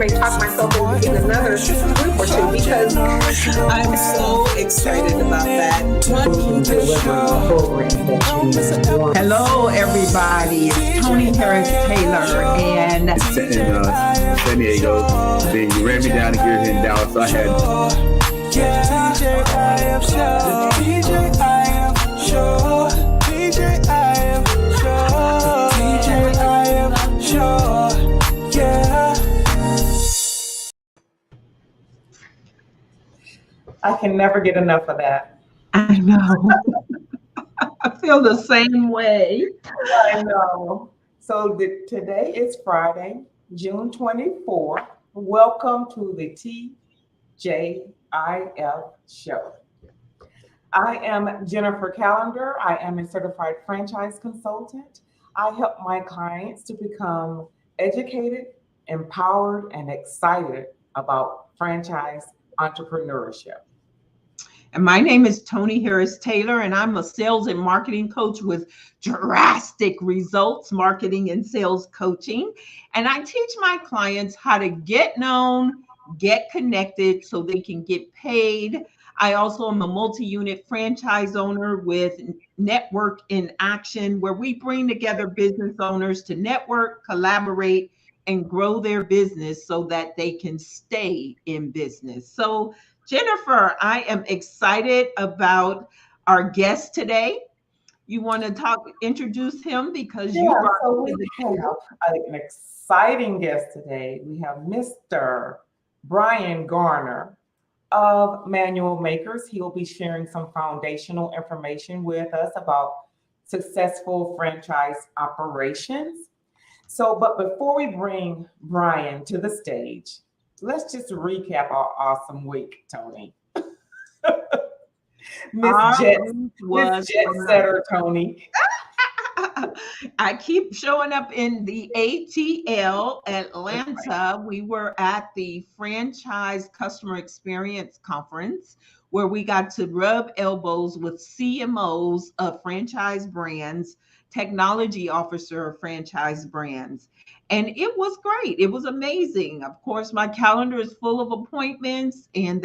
may talk myself in another group or two because I'm so excited about that. Hello, everybody. It's Tony Harris Taylor and San Diego. Then you ran me down here in Dallas. So I had. I can never get enough of that. I know. I feel the same way. I know. So today is Friday, June 24th. Welcome to the TJIF show. I am Jennifer Callender. I am a certified franchise consultant. I help my clients to become educated, empowered, and excited about franchise entrepreneurship. And my name is Tony Harris Taylor, and I'm a sales and marketing coach with drastic results, marketing and sales coaching. And I teach my clients how to get known, get connected so they can get paid. I also am a multi-unit franchise owner with Network in Action, where we bring together business owners to network, collaborate, and grow their business so that they can stay in business. So Jennifer, I am excited about our guest today. You want to introduce him because we have an exciting guest today. We have Mr. Bryan Garner of Manual Makers. He will be sharing some foundational information with us about successful franchise operations. But before we bring Bryan to the stage, let's just recap our awesome week, Tony. Miss Jet Setter, Tony. I keep showing up in the ATL Atlanta. We were at the Franchise Customer Experience Conference where we got to rub elbows with CMOs of franchise brands, technology officer of franchise brands. And it was great. It was amazing. Of course, my calendar is full of appointments, and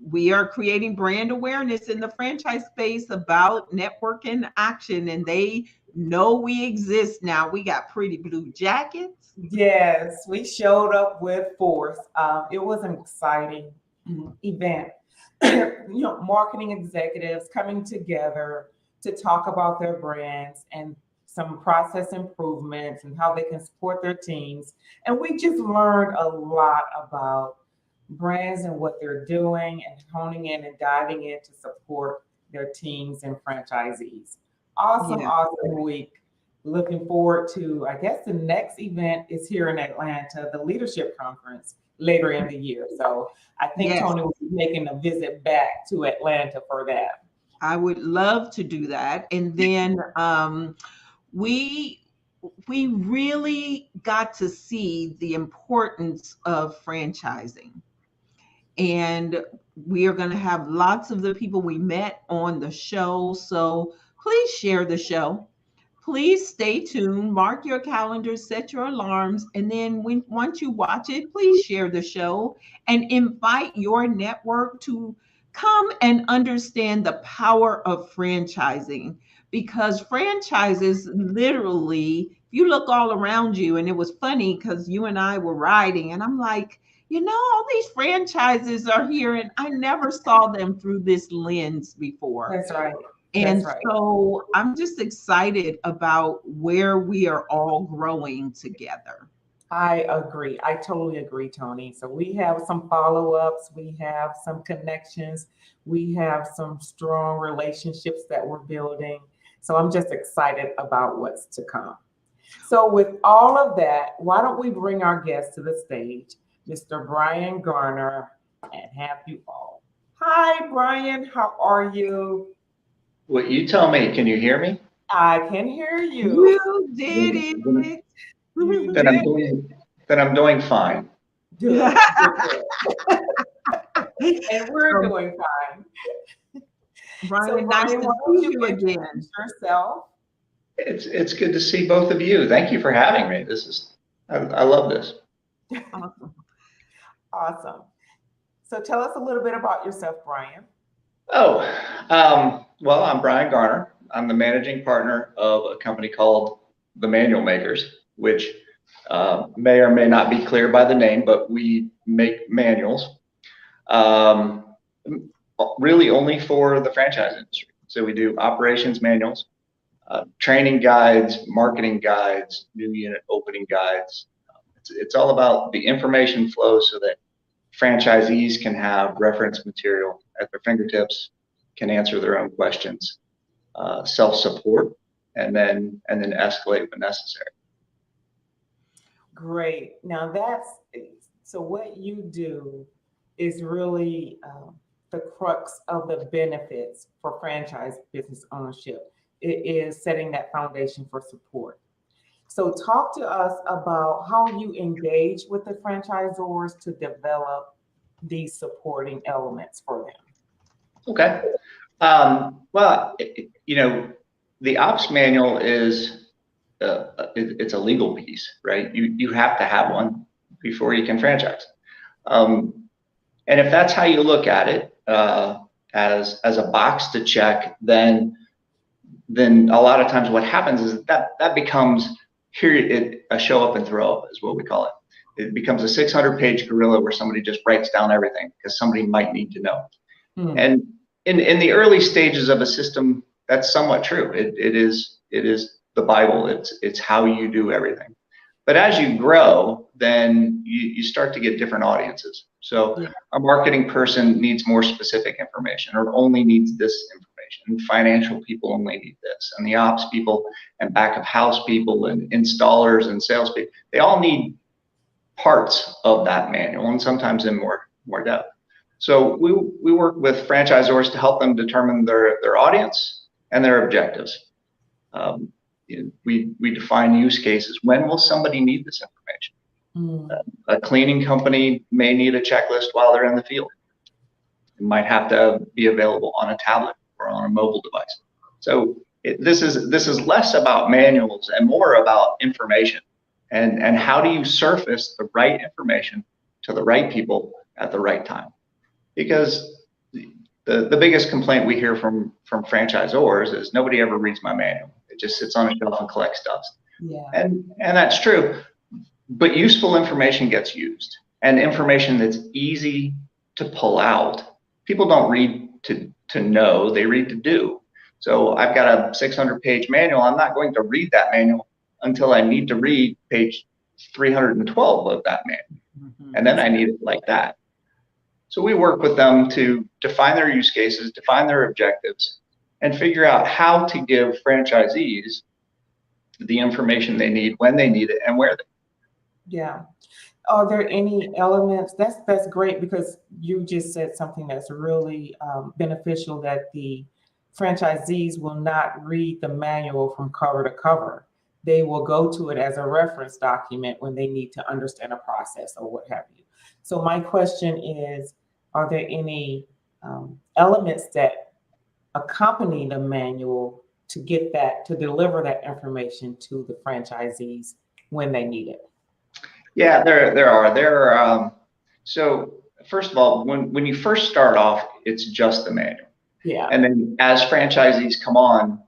we are creating brand awareness in the franchise space about networking action, and they know we exist now. We got pretty blue jackets. Yes, we showed up with force. It was an exciting event. Marketing executives coming together to talk about their brands and some process improvements and how they can support their teams. And we just learned a lot about brands and what they're doing and honing in and diving in to support their teams and franchisees. Awesome week. Looking forward to, I guess the next event is here in Atlanta, the Leadership Conference later in the year. So I think Tony will be making a visit back to Atlanta for that. I would love to do that. And then we really got to see the importance of franchising. And we are going to have lots of the people we met on the show. So please share the show. Please stay tuned, mark your calendars, set your alarms. And then once you watch it, please share the show and invite your network to come and understand the power of franchising, because franchises literally, if you look all around you, and it was funny because you and I were riding and I'm like, all these franchises are here and I never saw them through this lens before. That's right. And so I'm just excited about where we are all growing together. I agree. I totally agree, Tony. So we have some follow-ups, we have some connections, we have some strong relationships that we're building. So I'm just excited about what's to come. So with all of that, why don't we bring our guest to the stage, Mr. Bryan Garner, and have you all. Hi, Bryan. How are you? Well, you tell me. Can you hear me? I can hear you. You did it. Then I'm doing fine. Good. And we're doing fine. Bryan, so, nice to see you again. Yourself. It's good to see both of you. Thank you for having me. I love this. Awesome. Awesome. So tell us a little bit about yourself, Bryan. Oh, well, I'm Bryan Garner. I'm the managing partner of a company called The Manual Makers, which may or may not be clear by the name, but we make manuals, really only for the franchise industry. So we do operations manuals, training guides, marketing guides, new unit opening guides. It's all about the information flow so that franchisees can have reference material at their fingertips, can answer their own questions, self-support, and then escalate when necessary. Great. Now so what you do is really the crux of the benefits for franchise business ownership. It is setting that foundation for support. So talk to us about how you engage with the franchisors to develop these supporting elements for them. Okay. Well, the ops manual is it's a legal piece, right? You have to have one before you can franchise. And if that's how you look at it, as a box to check, then a lot of times what happens is that becomes a show up and throw up is what we call it. It becomes a 600-page gorilla where somebody just writes down everything because somebody might need to know. And in the early stages of a system, that's somewhat true. It is the Bible. It's how you do everything. But as you grow, then you start to get different audiences. So a marketing person needs more specific information or only needs this information. And financial people only need this. And the ops people and back of house people and installers and sales people, they all need parts of that manual and sometimes in more depth. So we work with franchisors to help them determine their audience and their objectives. We define use cases. When will somebody need this information? A cleaning company may need a checklist while they're in the field. It might have to be available on a tablet or on a mobile device. So this is less about manuals and more about information. And how do you surface the right information to the right people at the right time? Because the biggest complaint we hear from franchisors is nobody ever reads my manual. It just sits on a shelf and collects dust. Yeah. And that's true, but useful information gets used, and information that's easy to pull out. People don't read to know, they read to do. So I've got a 600-page manual. I'm not going to read that manual until I need to read page 312 of that manual. And then I need it like that. So we work with them to define their use cases, define their objectives, and figure out how to give franchisees the information they need, when they need it, and where they need it. Yeah. Are there any elements? That's great, because you just said something that's really beneficial, that the franchisees will not read the manual from cover to cover. They will go to it as a reference document when they need to understand a process or what have you. So my question is, are there any elements that accompany the manual to deliver that information to the franchisees when they need it? Yeah, there are. So first of all, when you first start off, it's just the manual. Yeah. And then as franchisees come on,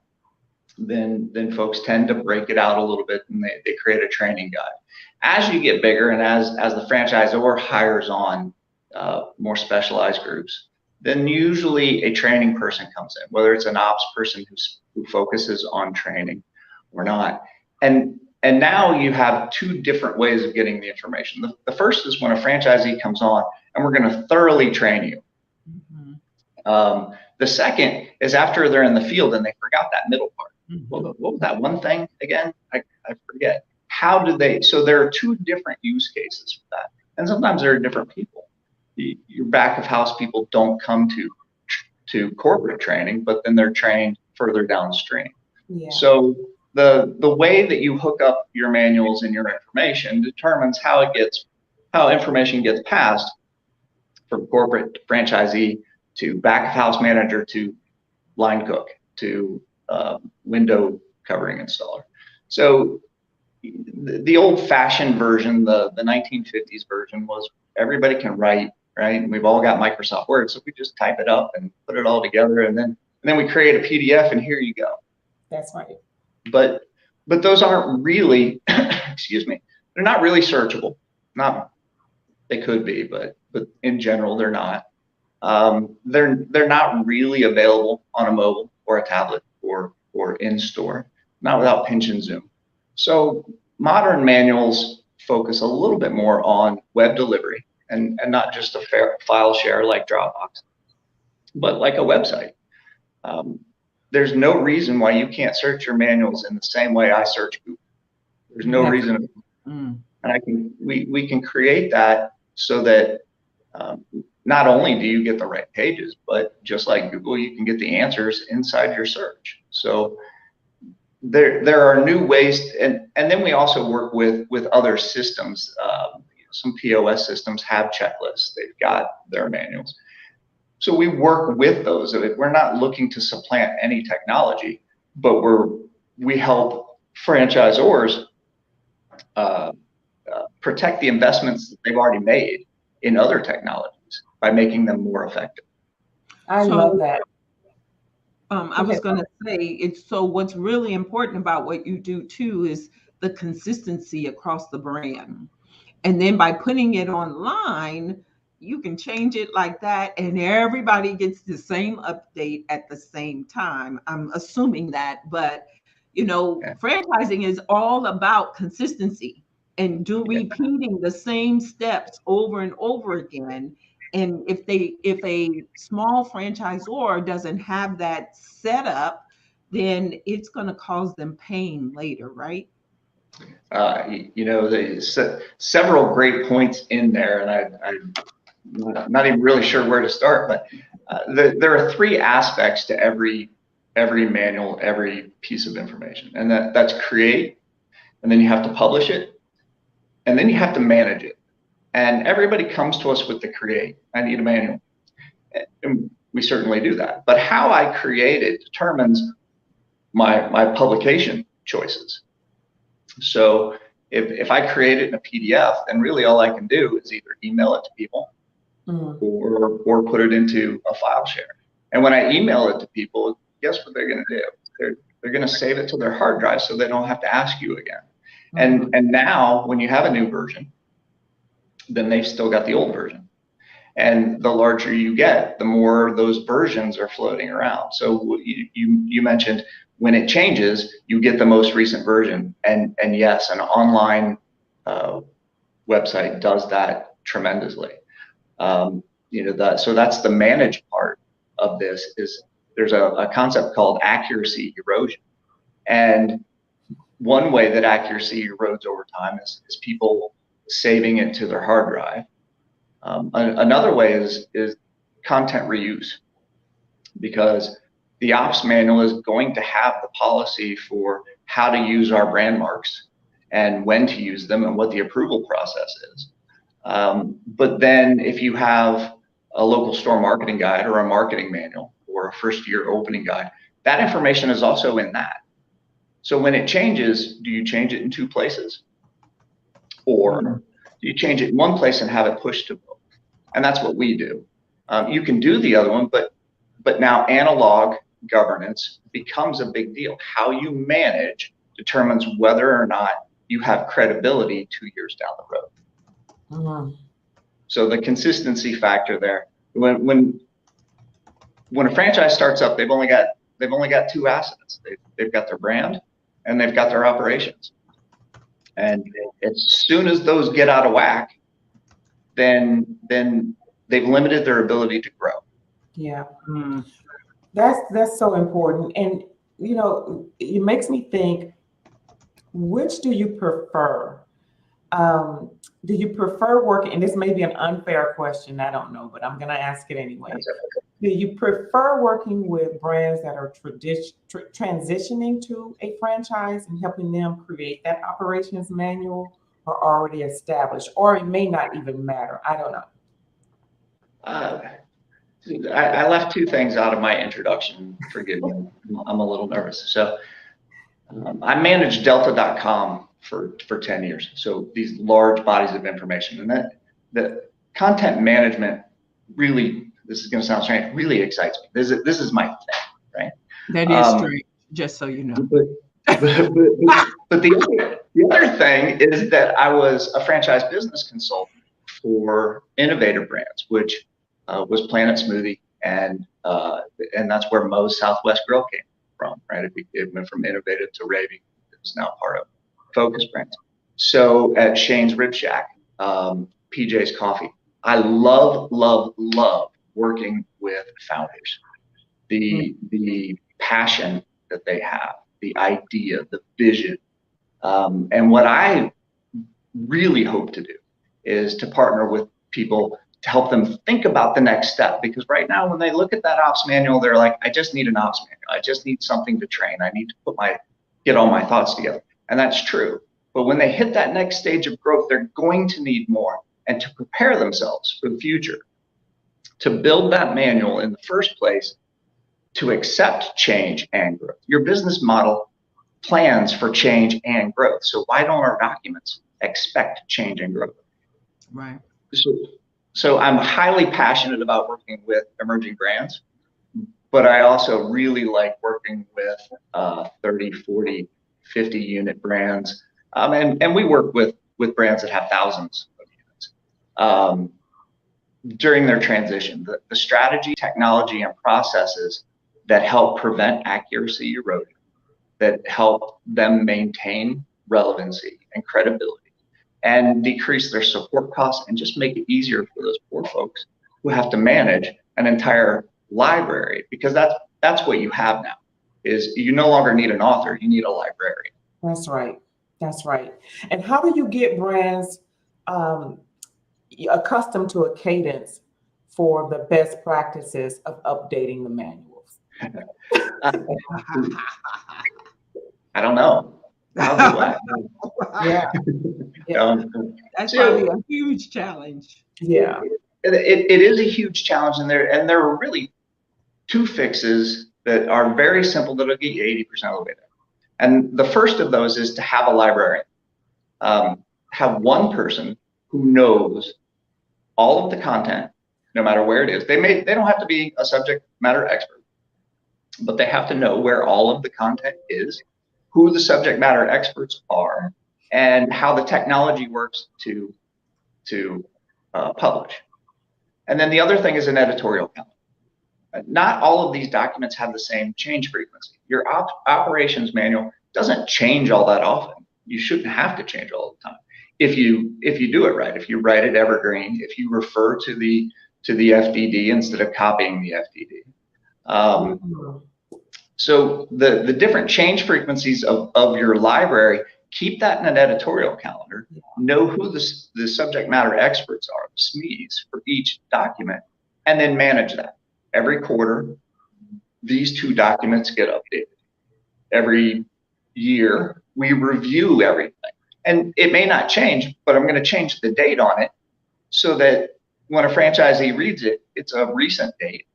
then folks tend to break it out a little bit, and they create a training guide. As you get bigger and as the franchisor hires on more specialized groups, then usually a training person comes in, whether it's an ops person who focuses on training or not. And now you have two different ways of getting the information. The first is when a franchisee comes on and we're going to thoroughly train you. Mm-hmm. The second is after they're in the field and they forgot that middle part. Mm-hmm. What was that one thing again? I forget. How do they? So there are two different use cases for that. And sometimes there are different people. Your back of house people don't come to corporate training, but then they're trained further downstream. Yeah. So the way that you hook up your manuals and your information determines how information gets passed from corporate to franchisee to back of house manager to line cook to window covering installer. So the old-fashioned version, the 1950s version, was everybody can write, right? And we've all got Microsoft Word, so we just type it up and put it all together, and then we create a PDF, and here you go. That's right. But those aren't really, excuse me, they're not really searchable. They could be, but in general, they're not. They're not really available on a mobile or a tablet or in store, not without pinch and zoom. So modern manuals focus a little bit more on web delivery and not just a file share like Dropbox, but like a website. There's no reason why you can't search your manuals in the same way I search Google. There's no reason. And we can create that so that not only do you get the right pages, but just like Google, you can get the answers inside your search. So there are new ways, and then we also work with other systems. Some POS systems have checklists. They've got their manuals. So we work with those. We're not looking to supplant any technology, but we help franchisors protect the investments that they've already made in other technologies by making them more effective. I love that. I was going to say, so what's really important about what you do too is the consistency across the brand. And then by putting it online, you can change it like that and everybody gets the same update at the same time. I'm assuming that, but franchising is all about consistency and repeating the same steps over and over again. And if a small franchisor doesn't have that set up, then it's going to cause them pain later, right? There's several great points in there, and I'm not even really sure where to start, but there are three aspects to every manual, every piece of information, and that's create, and then you have to publish it, and then you have to manage it. And everybody comes to us with the create. I need a manual. And we certainly do that. But how I create it determines my publication choices. So if I create it in a PDF, then really all I can do is either email it to people or put it into a file share. And when I email it to people, guess what they're going to do? They're going to save it to their hard drive so they don't have to ask you again. And now when you have a new version, then they've still got the old version. And the larger you get, the more those versions are floating around. So you mentioned when it changes, you get the most recent version. And yes, an online website does that tremendously. So that's the managed part of this. Is there's a concept called accuracy erosion. And one way that accuracy erodes over time is people saving it to their hard drive. Another way is content reuse, because the ops manual is going to have the policy for how to use our brand marks and when to use them and what the approval process is. But then if you have a local store marketing guide or a marketing manual or a first year opening guide, that information is also in that. So when it changes, do you change it in two places? Or do you change it in one place and have it pushed to both? And that's what we do. You can do the other one, but now analog governance becomes a big deal. How you manage determines whether or not you have credibility 2 years down the road. So the consistency factor there. When a franchise starts up, they've only got two assets. They've got their brand and they've got their operations. And as soon as those get out of whack, then they've limited their ability to grow. Yeah, that's so important. And it makes me think, which do you prefer? Do you prefer working, and this may be an unfair question, I don't know, but I'm going to ask it anyway. Do you prefer working with brands that are transitioning to a franchise and helping them create that operations manual, or already established, or it may not even matter? I don't know. I left two things out of my introduction. Forgive me, I'm a little nervous. So I managed Delta.com for 10 years. So these large bodies of information, and that the content management really, this is going to sound strange, really excites me. This is my thing, right? That is strange, just so you know. But the other thing is that I was a franchise business consultant for innovative brands, which was Planet Smoothie, and that's where Moe's Southwest Grill came from, right? It went from innovative to raving. It was now part of Focus Brands. So at Shane's Rib Shack, PJ's Coffee, I love working with founders. The passion that they have, the idea, the vision. And what I really hope to do is to partner with people to help them think about the next step. Because right now, when they look at that ops manual, they're like, I just need an ops manual. I just need something to train. I need to get all my thoughts together. And that's true. But when they hit that next stage of growth, they're going to need more. And to prepare themselves for the future, to build that manual in the first place, to accept change and growth. Your business model plans for change and growth. So why don't our documents expect change and growth? Right. So I'm highly passionate about working with emerging brands, but I also really like working with 30, 40, 50 unit brands. And we work with brands that have thousands of units. During their transition, the strategy, technology, and processes that help prevent accuracy erosion, that help them maintain relevancy and credibility, and decrease their support costs, and just make it easier for those poor folks who have to manage an entire library, because that's what you have now. Is you no longer need an author, you need a librarian. That's right. That's right. And how do you get brands accustomed to a cadence for the best practices of updating the manuals? I don't know. How do I? Yeah. That's probably a huge challenge. Yeah. It is a huge challenge, and there are really two fixes that are very simple that'll get you 80% of the way there. And the first of those is to have a librarian. Have one person who knows all of the content, no matter where it is. They don't have to be a subject matter expert, but they have to know where all of the content is, who the subject matter experts are, and how the technology works to publish. And then the other thing is an editorial calendar. Not all of these documents have the same change frequency. Your operations manual doesn't change all that often. You shouldn't have to change all the time. If you do it right, if you write it evergreen, if you refer to the FDD instead of copying the FDD. So the different change frequencies of your library, keep that in an editorial calendar. Know who the subject matter experts are, the SMEs for each document, and then manage that. Every quarter, these two documents get updated. Every year, we review everything. And it may not change, but I'm going to change the date on it so that when a franchisee reads it, it's a recent date.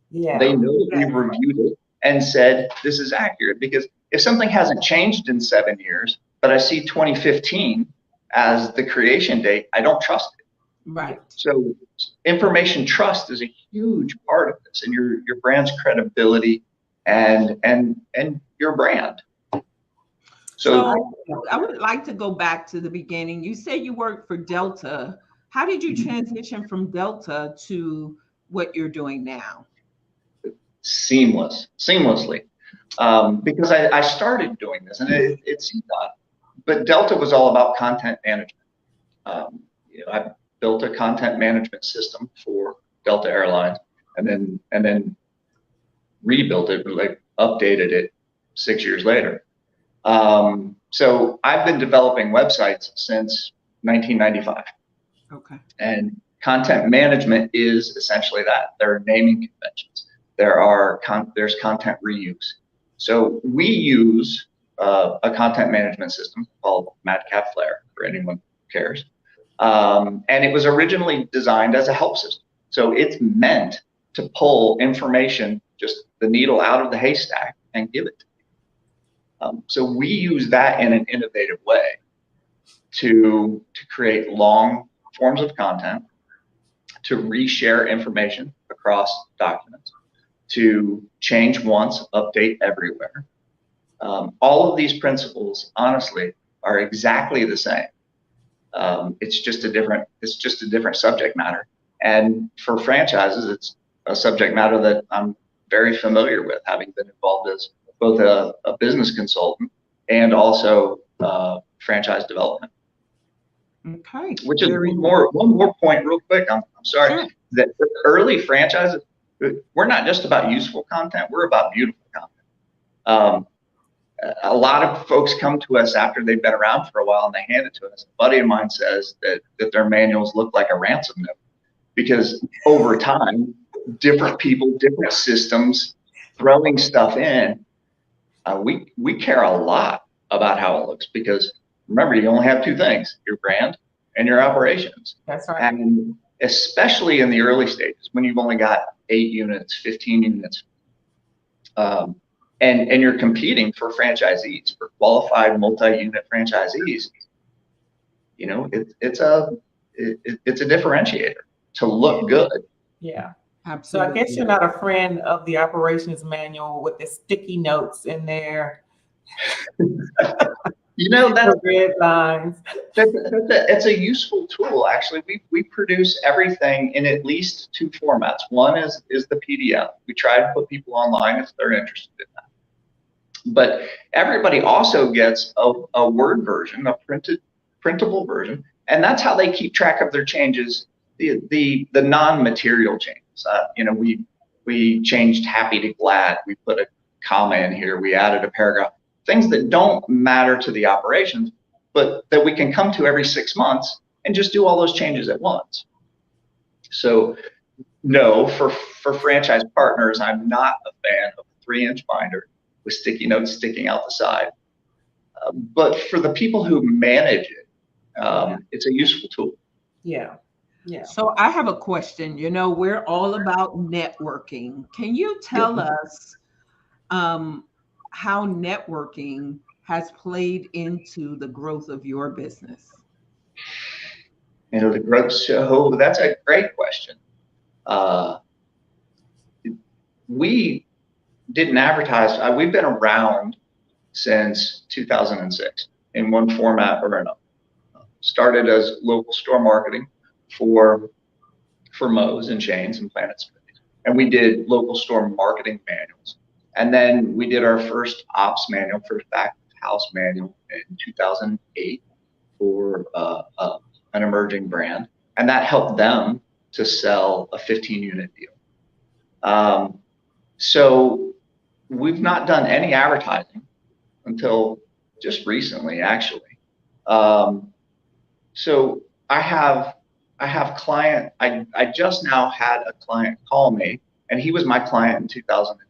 Yeah. They know that we've reviewed it and said this is accurate. Because if something hasn't changed in 7 years, but I see 2015 as the creation date, I don't trust it. Right. So information trust is a huge part of this, and your brand's credibility and your brand. So I would like to go back to the beginning. You said you worked for Delta. How did you transition from Delta to what you're doing now? Seamlessly. Because I started doing this, and it seemed odd, but Delta was all about content management. I built a content management system for Delta Airlines, and then rebuilt it, like updated it 6 years later. So I've been developing websites since 1995. Okay. And content management is essentially that. There are naming conventions. There's content reuse. So we use a content management system called Madcap Flare, for anyone who cares. And it was originally designed as a help system. So it's meant to pull information, just the needle out of the haystack, and give it to you. So we use that in an innovative way. to create long forms of content, to reshare information across documents, to change once, update everywhere. All of these principles, honestly, are exactly the same. It's just a different subject matter. And for franchises, it's a subject matter that I'm very familiar with, having been involved as both a business consultant and also franchise development. Okay. Which is one more point real quick. I'm sorry. Sure. That early franchises, we're not just about useful content, we're about beautiful content. A lot of folks come to us after they've been around for a while and they hand it to us. A buddy of mine says that their manuals look like a ransom note, because over time, different people, different systems, throwing stuff in, we care a lot about how it looks, because remember, you only have two things: your brand and your operations. That's right. And especially in the early stages, when you've only got 8 units, 15 units, and you're competing for franchisees, for qualified multi-unit franchisees, you know, it's a differentiator to look good. Yeah. Absolutely. So I guess you're not a friend of the operations manual with the sticky notes in there. You know, The red lines. it's a useful tool. Actually, we produce everything in at least 2 formats. One is the PDF. We try to put people online if they're interested in that. But everybody also gets a Word version, a printable version, and that's how they keep track of their changes, the non-material changes. You know, we changed happy to glad. We put a comma in here. We added a paragraph. Things that don't matter to the operations, but that we can come to every 6 months and just do all those changes at once. So no, for franchise partners, I'm not a fan of a 3-inch binder with sticky notes sticking out the side. But for the people who manage it, it's a useful tool. Yeah. Yeah. So I have a question. You know, we're all about networking. Can you tell us how networking has played into the growth of your business? You know, the growth. So that's a great question. We didn't advertise. We've been around since 2006 in one format or another. Started as local store marketing for Moe's and Shane's and Planet Smitty's, and we did local store marketing manuals. And then we did our first ops manual, first back house manual in 2008 for an emerging brand, and that helped them to sell a 15-unit deal. So we've not done any advertising until just recently, actually. So I have client. I just now had a client call me, and he was my client in 2010.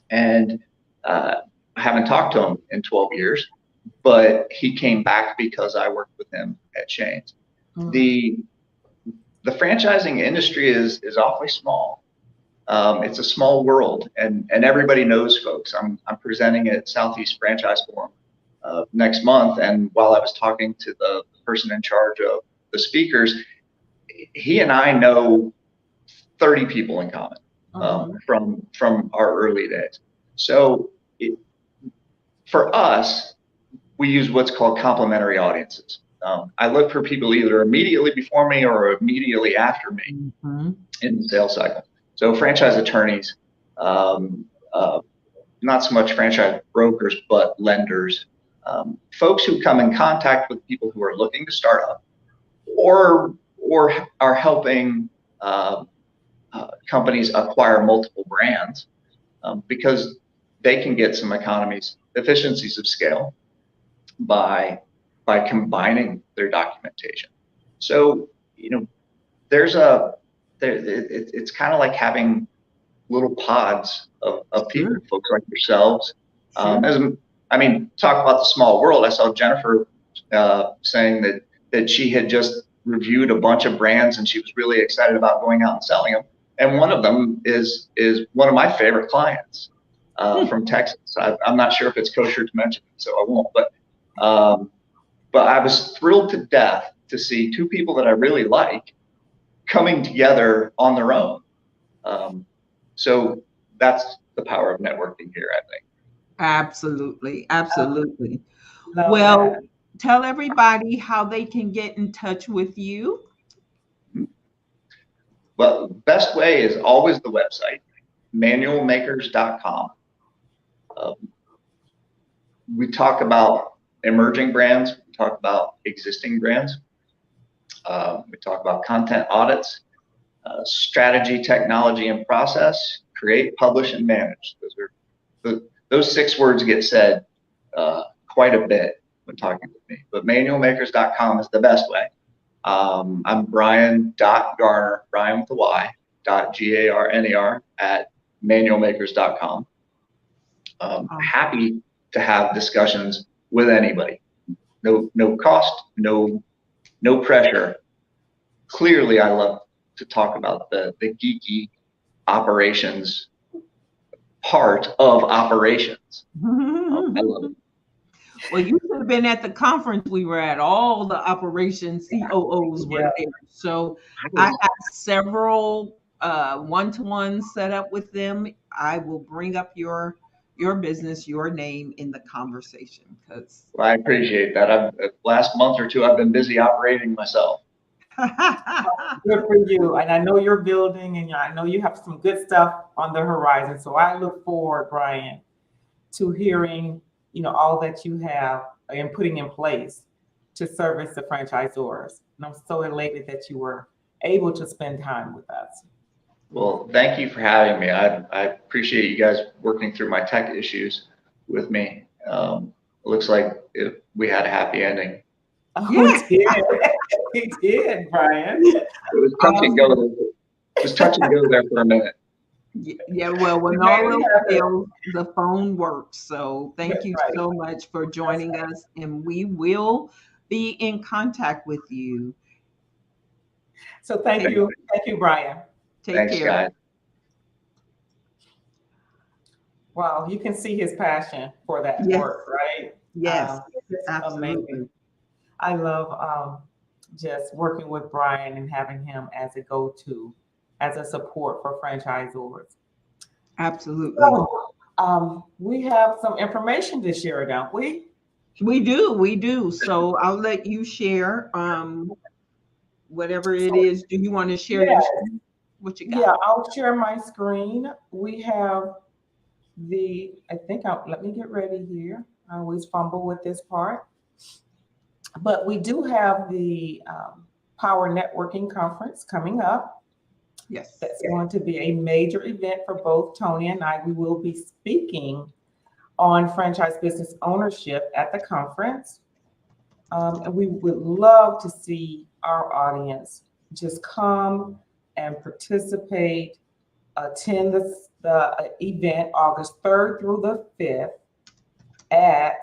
And I haven't talked to him in 12 years, but he came back because I worked with him at Shane's. Mm-hmm. The franchising industry is awfully small. It's a small world, and everybody knows folks. I'm presenting at Southeast Franchise Forum next month, and while I was talking to the person in charge of the speakers, he and I know 30 people in common. From our early days. So for us, we use what's called complementary audiences. I look for people either immediately before me or immediately after me in the sales cycle. So franchise attorneys, not so much franchise brokers, but lenders, folks who come in contact with people who are looking to start up or are helping companies acquire multiple brands because they can get some efficiencies of scale by combining their documentation. So, you know, it's kind of like having little pods of people, folks like yourselves. Talk about the small world. I saw Jennifer saying that she had just reviewed a bunch of brands and she was really excited about going out and selling them. And one of them is one of my favorite clients from Texas. I'm not sure if it's kosher to mention it, so I won't. Well, I was thrilled to death to see two people that I really like coming together on their own. So that's the power of networking here, I think. Absolutely. Absolutely. Love Well, that. tell everybody how they can get in touch with you. Well, the best way is always the website, manualmakers.com. We talk about emerging brands. We talk about existing brands. We talk about content audits, strategy, technology, and process, create, publish, and manage. Those 6 words get said quite a bit when talking with me, but manualmakers.com is the best way. I'm Bryan.Garner, Bryan with a Y, .Garner at manualmakers.com. Happy to have discussions with anybody. No cost, no pressure. Clearly, I love to talk about the geeky operations part of operations. I love it. Well, you should have been at the conference we were at. All the operations COOs were there. So I have several one-to-ones set up with them. I will bring up your business, your name in the conversation. Because Well, I appreciate that. Last month or two, I've been busy operating myself. Good for you. And I know you're building, and I know you have some good stuff on the horizon. So I look forward, Bryan, to hearing, all that you have and putting in place to service the franchisors. And I'm so elated that you were able to spend time with us. Well, thank you for having me. I appreciate you guys working through my tech issues with me. It looks like we had a happy ending. Oh, we did, Bryan. It was touch and go. It was touch and go there for a minute. Yeah, well, when all else fails, the phone works. So thank you right. so much for joining us, and we will be in contact with you. So thank you, Bryan. Thanks, care. guys. Wow, you can see his passion for that work, right? Yes, absolutely. Amazing. I love just working with Bryan and having him as a go-to, as a support for franchisors. Absolutely. So, we have some information to share, don't we? We do. So I'll let you share whatever it is. Do you want to share your screen? What you got? Yeah, I'll share my screen. We have let me get ready here. I always fumble with this part. But we do have the Power Networking Conference coming up. Yes. That's going to be a major event for both Tony and I. We will be speaking on franchise business ownership at the conference. And we would love to see our audience just come and participate, attend the event August 3rd through the 5th at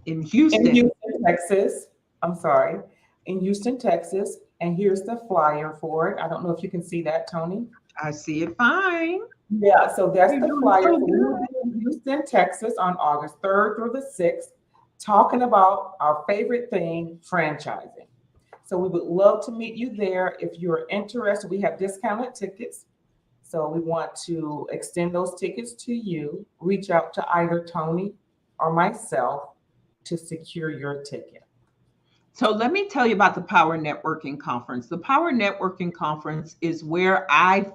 in Houston, Texas. I'm sorry, in Houston, Texas. And here's the flyer for it. I don't know if you can see that, Tony. I see it fine. Yeah, so that's the flyer. So we will be in Houston, Texas on August 3rd through the 6th, talking about our favorite thing, franchising. So we would love to meet you there. If you're interested, we have discounted tickets. So we want to extend those tickets to you. Reach out to either Tony or myself to secure your ticket. So let me tell you about the Power Networking Conference. The Power Networking Conference is where I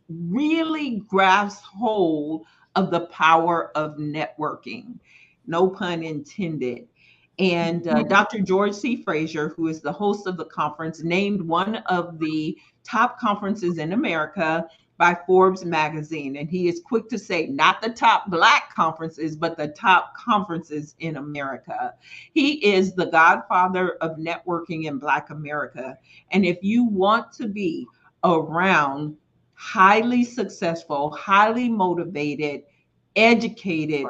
really grasp hold of the power of networking. No pun intended. And Dr. George C. Frazier, who is the host of the conference, named one of the top conferences in America by Forbes magazine. And he is quick to say, not the top Black conferences, but the top conferences in America. He is the godfather of networking in Black America. And if you want to be around highly successful, highly motivated, educated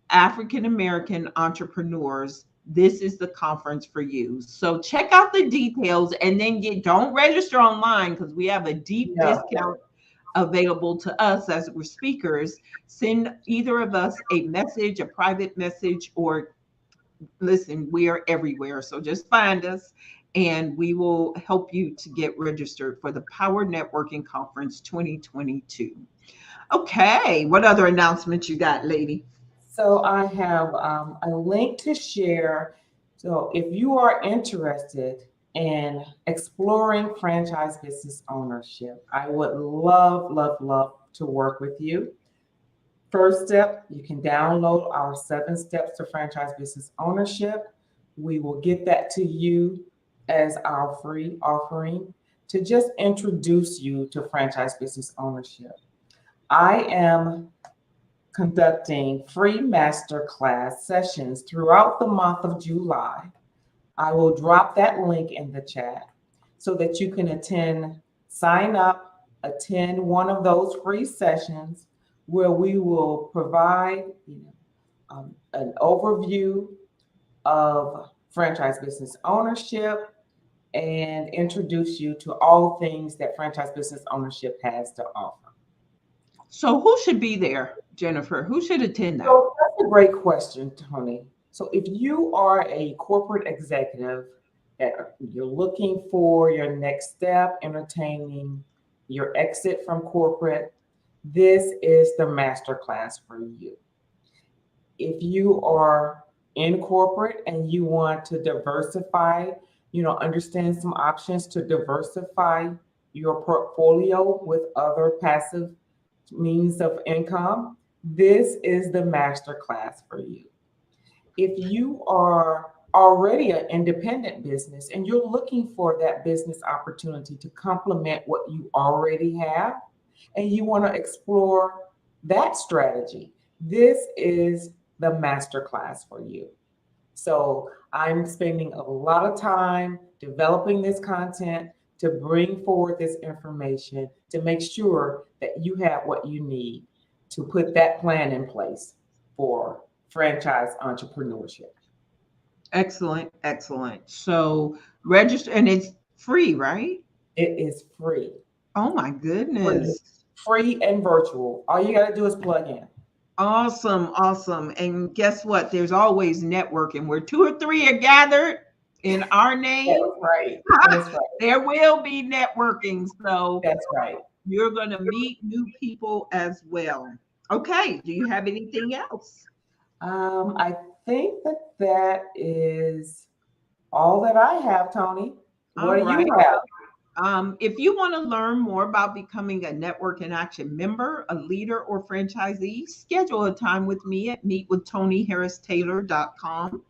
African-American entrepreneurs, this is the conference for you. So check out the details, and then don't register online because we have a deep discount available to us as we're speakers, send either of us a message, a private message, or listen, we are everywhere. So just find us and we will help you to get registered for the Power Networking Conference 2022. Okay, what other announcements you got, lady? So I have a link to share. So if you are interested in exploring franchise business ownership, I would love, love, love to work with you. First step, you can download our 7 steps to franchise business ownership. We will get that to you as our free offering to just introduce you to franchise business ownership. I am conducting free masterclass sessions throughout the month of July. I will drop that link in the chat so that you can sign up, attend one of those free sessions where we will provide an overview of franchise business ownership and introduce you to all things that franchise business ownership has to offer. So who should be there, Jennifer? Who should attend that? So that's a great question, Tony. So if you are a corporate executive that you're looking for your next step, entertaining your exit from corporate, this is the masterclass for you. If you are in corporate and you want to diversify, understand some options to diversify your portfolio with other passive means of income, this is the masterclass for you. If you are already an independent business and you're looking for that business opportunity to complement what you already have, and you want to explore that strategy, this is the masterclass for you. So I'm spending a lot of time developing this content to bring forward this information to make sure that you have what you need to put that plan in place for franchise entrepreneurship. Excellent, excellent. So register, and it's free, right? It is free. Oh my goodness. Free and virtual. All you got to do is plug in. Awesome, awesome. And guess what? There's always networking. Where 2 or 3 are gathered in our name. That's right. That's right. There will be networking. So that's right. You're going to meet new people as well. Okay. Do you have anything else? I think that is all that I have, Tony. What do you have? If you want to learn more about becoming a Network in Action member, a leader, or franchisee, schedule a time with me at meetwithtonyharristaylor.com.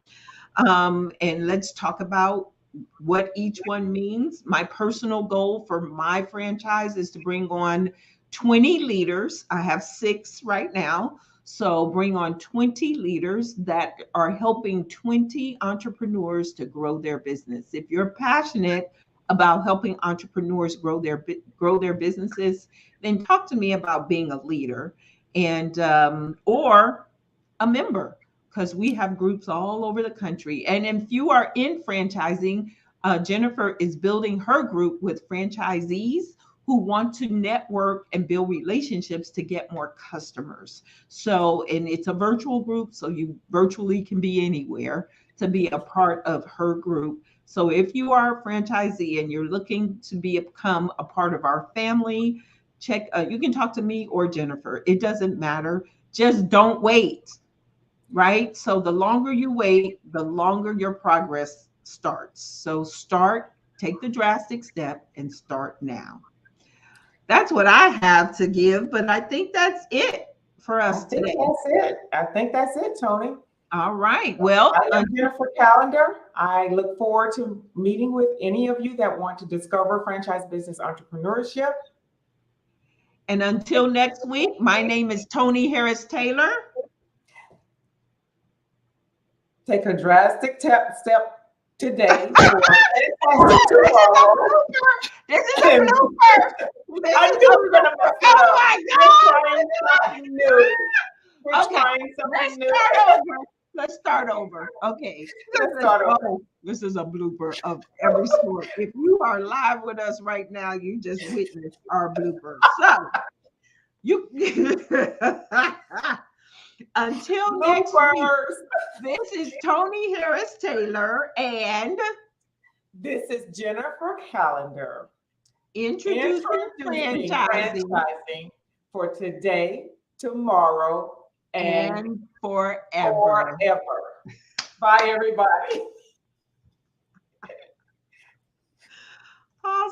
And let's talk about what each one means. My personal goal for my franchise is to bring on 20 leaders. I have 6 right now. So bring on 20 leaders that are helping 20 entrepreneurs to grow their business. If you're passionate about helping entrepreneurs grow their businesses, then talk to me about being a leader and or a member, because we have groups all over the country. And if you are in franchising, Jennifer is building her group with franchisees who want to network and build relationships to get more customers. So, and it's a virtual group, so you virtually can be anywhere to be a part of her group. So if you are a franchisee and you're looking to become a part of our family, you can talk to me or Jennifer. It doesn't matter. Just don't wait, right? So the longer you wait, the longer your progress starts. So take the drastic step and start now. That's what I have to give, but I think that's it for us today. I think that's it, Tony. All right. Well, I'm Jennifer Calendar. I look forward to meeting with any of you that want to discover franchise business entrepreneurship. And until next week, my name is Tony Harris Taylor. Take a drastic step today. This is a blooper. I knew we were going to mess it up. Oh my God. We're trying something new. Let's start over. Okay. This is a blooper of every sort. If you are live with us right now, you just witnessed our blooper. So You until next week. Bloopers. This is Tony Harris Taylor and This is Jennifer Callender. introducing franchising franchising for today, tomorrow, and forever. Bye, everybody. Awesome.